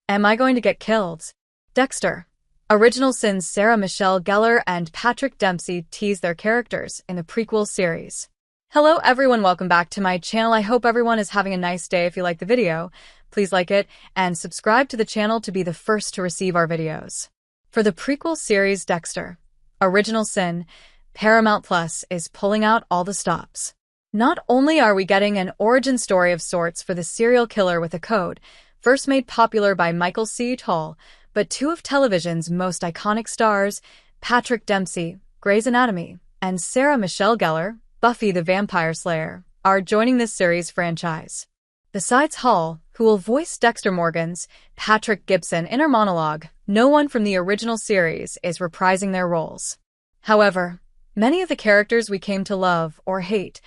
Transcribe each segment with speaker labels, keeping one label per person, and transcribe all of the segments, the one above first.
Speaker 1: Am I going to get killed? Dexter. Original Sin's Sarah Michelle Gellar and Patrick Dempsey tease their characters in the prequel series. Hello everyone, welcome back to my channel. I hope everyone is having a nice day. If you like the video, please like it and subscribe to the channel to be the first to receive our videos. For the prequel series Dexter, Original Sin, Paramount Plus is pulling out all the stops. Not only are we getting an origin story of sorts for the serial killer with a code, first made popular by Michael C. Toll, but two of television's most iconic stars, Patrick Dempsey, Grey's Anatomy, and Sarah Michelle Gellar, Buffy the Vampire Slayer, are joining this series franchise. Besides Hall, who will voice Dexter Morgan's Patrick Gibson inner monologue, no one from the original series is reprising their roles. However, many of the characters we came to love or hate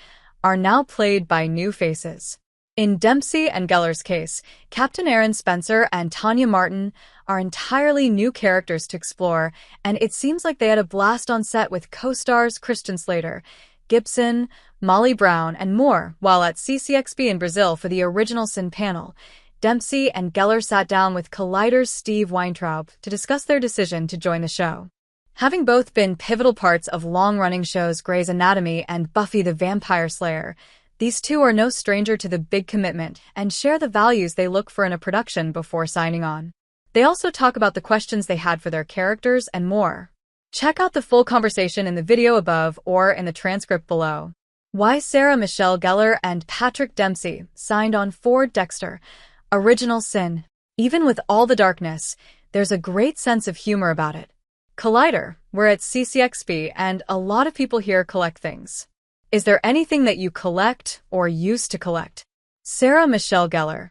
Speaker 1: are now played by new faces. In Dempsey and Gellar's case, Captain Aaron Spencer and Tanya Martin are entirely new characters to explore, and it seems like they had a blast on set with co-stars Christian Slater, Gibson, Molly Brown, and more, while at CCXP in Brazil for the Original Sin panel. Dempsey and Gellar sat down with Collider's Steve Weintraub to discuss their decision to join the show. Having both been pivotal parts of long-running shows Grey's Anatomy and Buffy the Vampire Slayer, these two are no stranger to the big commitment and share the values they look for in a production before signing on. They also talk about the questions they had for their characters and more. Check out the full conversation in the video above or in the transcript below. Why Sarah Michelle Gellar and Patrick Dempsey signed on for Dexter, Original Sin. Even with all the darkness, there's a great sense of humor about it. Collider, we're at CCXP and a lot of people here collect things. Is there anything that you collect or used to collect? Sarah Michelle Gellar.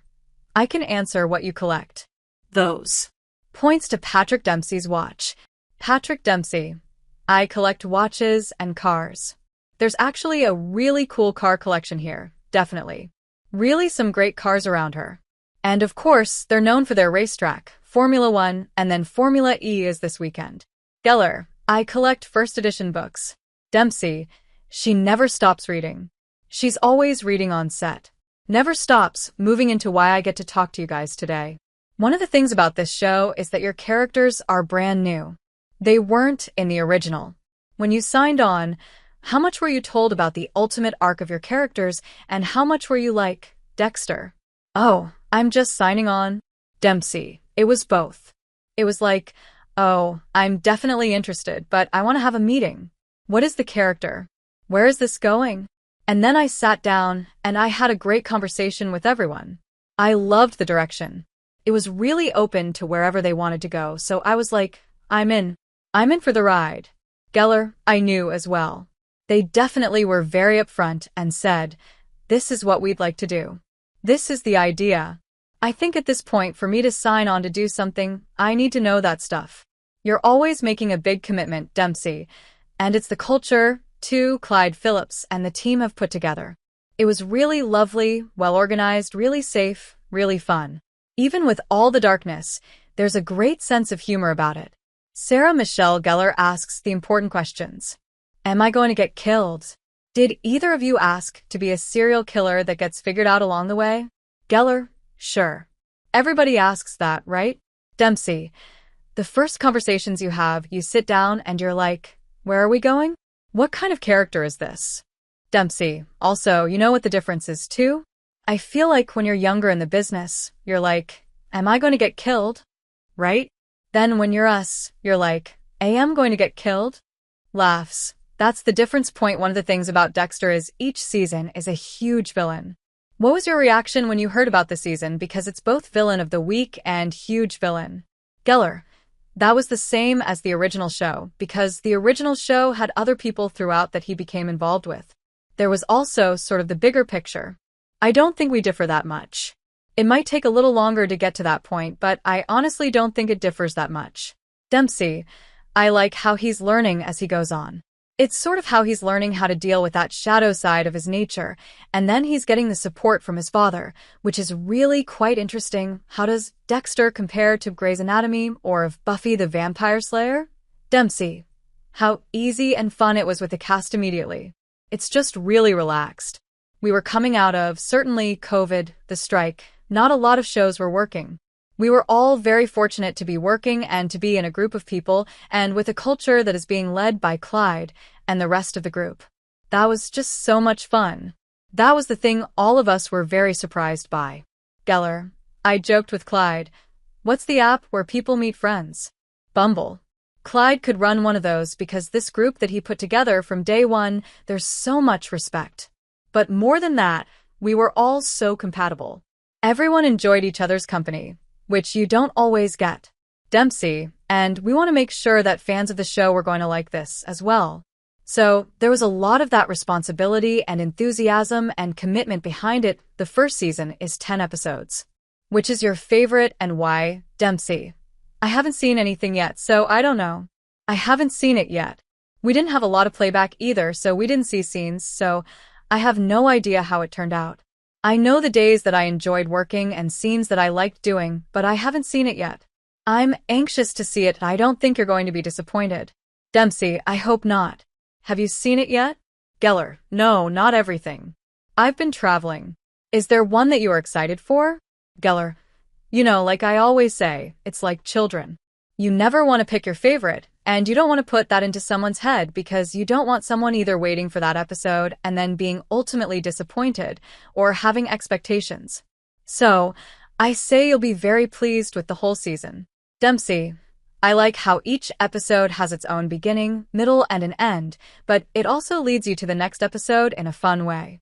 Speaker 1: I can answer what you collect. Those. Points to Patrick Dempsey's watch. Patrick Dempsey. I collect watches and cars. There's actually a really cool car collection here, definitely. Really some great cars around her. And of course, they're known for their racetrack, Formula One, and then Formula E is this weekend. Gellar. I collect first edition books. Dempsey. She never stops reading. She's always reading on set. Never stops, moving into why I get to talk to you guys today. One of the things about this show is that your characters are brand new. They weren't in the original. When you signed on, how much were you told about the ultimate arc of your characters and how much were you like, Dexter? Oh, I'm just signing on. Dempsey. It was both. It was like, oh, I'm definitely interested, but I want to have a meeting. What is the character? Where is this going? And then I sat down and I had a great conversation with everyone. I loved the direction. It was really open to wherever they wanted to go, so I was like, I'm in. I'm in for the ride. Gellar, I knew as well. They definitely were very upfront and said, this is what we'd like to do. This is the idea. I think at this point for me to sign on to do something, I need to know that stuff. You're always making a big commitment, Dempsey, and it's the culture, too, Clyde Phillips and the team have put together. It was really lovely, well-organized, really safe, really fun. Even with all the darkness, there's a great sense of humor about it. Sarah Michelle Gellar asks the important questions. Am I going to get killed? Did either of you ask to be a serial killer that gets figured out along the way? Gellar, sure. Everybody asks that, right? Dempsey, the first conversations you have, you sit down and you're like, where are we going? What kind of character is this? Dempsey, also, you know what the difference is too? I feel like when you're younger in the business, you're like, am I going to get killed? Right? Then when you're us, you're like, I am going to get killed? Laughs. That's the difference point. One of the things about Dexter is each season is a huge villain. What was your reaction when you heard about the season? Because it's both villain of the week and huge villain. Gellar. That was the same as the original show, because the original show had other people throughout that he became involved with. There was also sort of the bigger picture. I don't think we differ that much. It might take a little longer to get to that point, but I honestly don't think it differs that much. Dempsey, I like how he's learning as he goes on. It's sort of how he's learning how to deal with that shadow side of his nature, and then he's getting the support from his father, which is really quite interesting. How does Dexter compare to Grey's Anatomy or of Buffy the Vampire Slayer? Dempsey, how easy and fun it was with the cast immediately. It's just really relaxed. We were coming out of, certainly, COVID, the strike. Not a lot of shows were working. We were all very fortunate to be working and to be in a group of people and with a culture that is being led by Clyde and the rest of the group. That was just so much fun. That was the thing all of us were very surprised by. Gellar, I joked with Clyde, what's the app where people meet friends? Bumble. Clyde could run one of those because this group that he put together from day one, there's so much respect. But more than that, we were all so compatible. Everyone enjoyed each other's company, which you don't always get. Dempsey, and we want to make sure that fans of the show were going to like this as well. So there was a lot of that responsibility and enthusiasm and commitment behind it. The first season is 10 episodes. Which is your favorite and why, Dempsey? I haven't seen anything yet, so I don't know. I haven't seen it yet. We didn't have a lot of playback either, so we didn't see scenes, so I have no idea how it turned out. I know the days that I enjoyed working and scenes that I liked doing, but I haven't seen it yet. I'm anxious to see it, and I don't think you're going to be disappointed. Dempsey, I hope not. Have you seen it yet? Gellar, no, not everything. I've been traveling. Is there one that you are excited for? Gellar, you know, like I always say, it's like children. You never want to pick your favorite, and you don't want to put that into someone's head because you don't want someone either waiting for that episode and then being ultimately disappointed or having expectations. So, I say you'll be very pleased with the whole season. Dempsey, I like how each episode has its own beginning, middle, and an end, but it also leads you to the next episode in a fun way.